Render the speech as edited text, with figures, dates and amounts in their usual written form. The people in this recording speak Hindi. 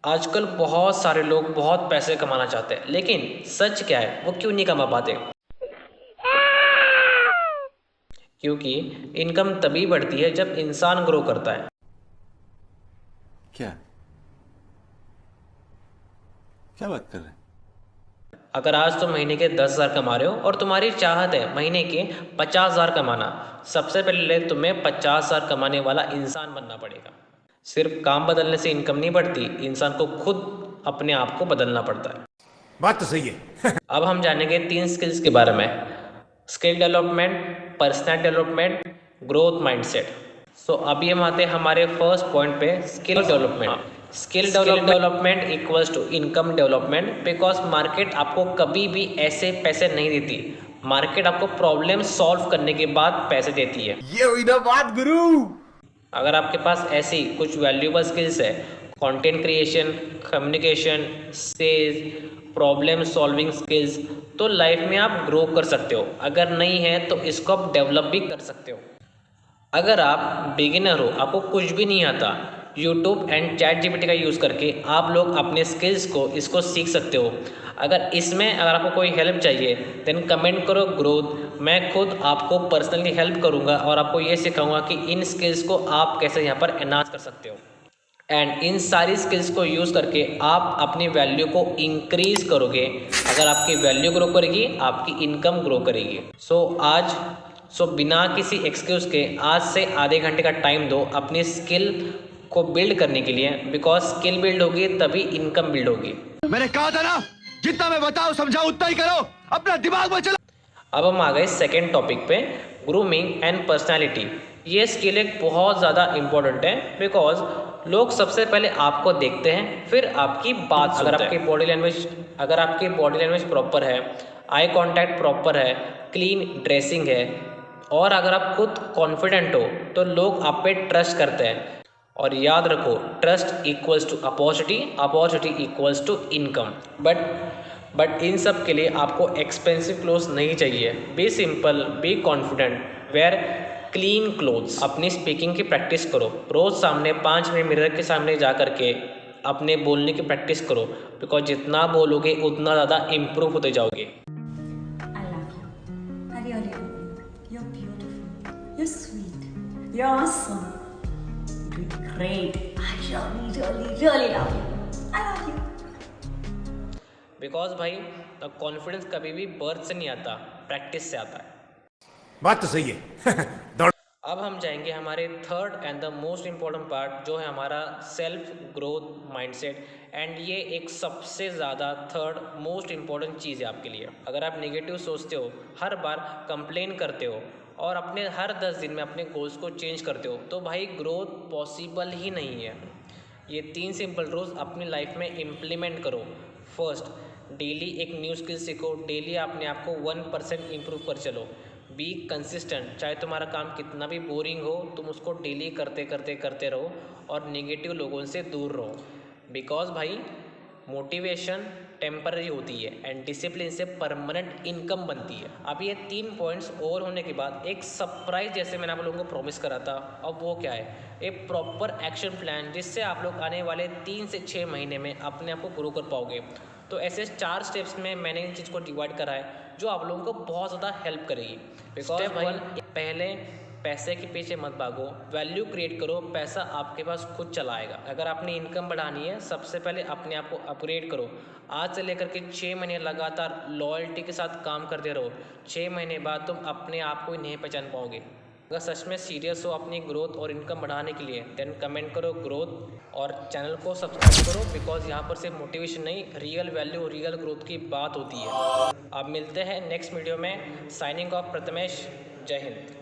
आजकल बहुत सारे लोग बहुत पैसे कमाना चाहते हैं, लेकिन सच क्या है, वो क्यों नहीं कमा पाते? क्योंकि इनकम तभी बढ़ती है जब इंसान ग्रो करता है। क्या क्या बात कर रहे हैं? अगर आज तुम महीने के 10,000 कमा रहे हो और तुम्हारी चाहत है महीने के 50,000 कमाना, सबसे पहले तुम्हें 50,000 कमाने वाला इंसान बनना पड़ेगा। सिर्फ काम बदलने से इनकम नहीं बढ़ती, इंसान को खुद अपने आप को बदलना पड़ता है। बात तो सही है। अब हम जानेंगे 3 स्किल्स के बारे में: skill development, personal development, growth mindset. So अभी हम आते हैं हमारे फर्स्ट पॉइंट पे, skill development. Skill development equals to income development, because market आपको कभी भी ऐसे पैसे नहीं देती। मार्केट आपको प्रॉब्लम सॉल्व करने के बाद पैसे देती है। ये हुई ना बात गुरु। अगर आपके पास ऐसी कुछ वैल्यूएबल स्किल्स है, content creation, communication, sales, problem solving skills, तो लाइफ में आप ग्रो कर सकते हो। अगर नहीं है तो इसको आप डेवलप भी कर सकते हो। अगर आप बिगिनर हो, आपको कुछ भी नहीं आता, यूट्यूब एंड चैट जीपीटी का यूज़ करके आप लोग अपने स्किल्स को इसको सीख सकते हो। अगर आपको कोई हेल्प चाहिए देन कमेंट करो ग्रोथ, मैं खुद आपको पर्सनली हेल्प करूंगा और आपको ये सिखाऊंगा कि इन स्किल्स को आप कैसे यहाँ पर एनहांस कर सकते हो। एंड इन सारी स्किल्स को यूज़ करके आप अपनी वैल्यू को इंक्रीज करोगे। अगर आपकी वैल्यू ग्रो करेगी, आपकी इनकम ग्रो करेगी। सो बिना किसी एक्सक्यूज़ के आज से आधे घंटे का टाइम दो अपनी स्किल को बिल्ड करने के लिए, बिकॉज स्किल बिल्ड होगी तभी इनकम बिल्ड होगी। मैंने कहा था ना, जितना मैं बताऊं समझाऊं उतना ही करो, अपना दिमाग में चला। अब हम आ गए सेकेंड टॉपिक पे, ग्रूमिंग एंड पर्सनैलिटी। ये स्किल एक बहुत ज़्यादा इम्पोर्टेंट है, बिकॉज लोग सबसे पहले आपको देखते हैं, फिर आपकी बात सुनते हैं। अगर आपकी बॉडी लैंग्वेज प्रॉपर है, आई कांटेक्ट प्रॉपर है, क्लीन ड्रेसिंग है, और अगर आप खुद कॉन्फिडेंट हो, तो लोग आप पे ट्रस्ट करते हैं। और याद रखो, trust equals to opportunity, opportunity equals to income. But इन सब के लिए आपको एक्सपेंसिव क्लोथ्स नहीं चाहिए। Be simple, be confident, wear clean clothes. अपनी स्पीकिंग की प्रैक्टिस करो, रोज़ सामने 5 मिनट मिरर के सामने जा करके अपने बोलने की प्रैक्टिस करो, बिकॉज जितना बोलोगे उतना ज़्यादा इम्प्रूव होते जाओगे। I love you. I really love you. You're beautiful. You're sweet. You're awesome. You're doing great. I really love you. I love you. Because भाई कॉन्फिडेंस कभी भी बर्थ से नहीं आता, प्रैक्टिस से आता है। बात तो सही है। अब हम जाएंगे हमारे third and the most important part, जो है हमारा सेल्फ ग्रोथ माइंडसेट। एंड ये एक सबसे ज़्यादा थर्ड मोस्ट इम्पॉर्टेंट चीज़ है आपके लिए। अगर आप नेगेटिव सोचते हो, हर बार कंप्लेन करते हो और अपने हर 10 दिन में अपने गोल्स को चेंज करते हो, तो भाई ग्रोथ पॉसिबल ही नहीं है। ये 3 सिंपल रूल्स अपनी लाइफ में इम्प्लीमेंट करो। फर्स्ट, डेली एक न्यू स्किल सीखो। डेली अपने आप को 1% इम्प्रूव कर चलो। बी कंसिस्टेंट, चाहे तुम्हारा काम कितना भी बोरिंग हो, तुम उसको डेली करते रहो और नेगेटिव लोगों से दूर रहो। बिकॉज भाई मोटिवेशन टेम्पररी होती है एंड डिसिप्लिन से परमानेंट इनकम बनती है। अब ये 3 पॉइंट्स और होने के बाद एक सरप्राइज जैसे मैंने आप लोगों को प्रॉमिस करा था, अब वो क्या है, एक प्रॉपर एक्शन प्लान, जिससे आप लोग आने वाले 3 से 6 महीने में अपने आप को ग्रो कर पाओगे। तो ऐसे 4 स्टेप्स में मैंने इन चीज़ को डिवाइड करा है, जो आप लोगों को बहुत ज़्यादा हेल्प करेगी। बिकॉज भाई पहले पैसे के पीछे मत भागो, वैल्यू क्रिएट करो, पैसा आपके पास खुद चला आएगा। अगर आपने इनकम बढ़ानी है, सबसे पहले अपने आप को अपग्रेड करो। आज से लेकर के 6 महीने लगातार लॉयल्टी के साथ काम करते रहो। 6 महीने बाद तुम अपने आप को ही नहीं पहचान पाओगे। अगर सच में सीरियस हो अपनी ग्रोथ और इनकम बढ़ाने के लिए, देन कमेंट करो ग्रोथ और चैनल को सब्सक्राइब करो, बिकॉज यहाँ पर सिर्फ मोटिवेशन नहीं, रियल वैल्यू, रियल ग्रोथ की बात होती है। अब मिलते हैं नेक्स्ट वीडियो में। साइनिंग ऑफ प्रथमेश, जय हिंद।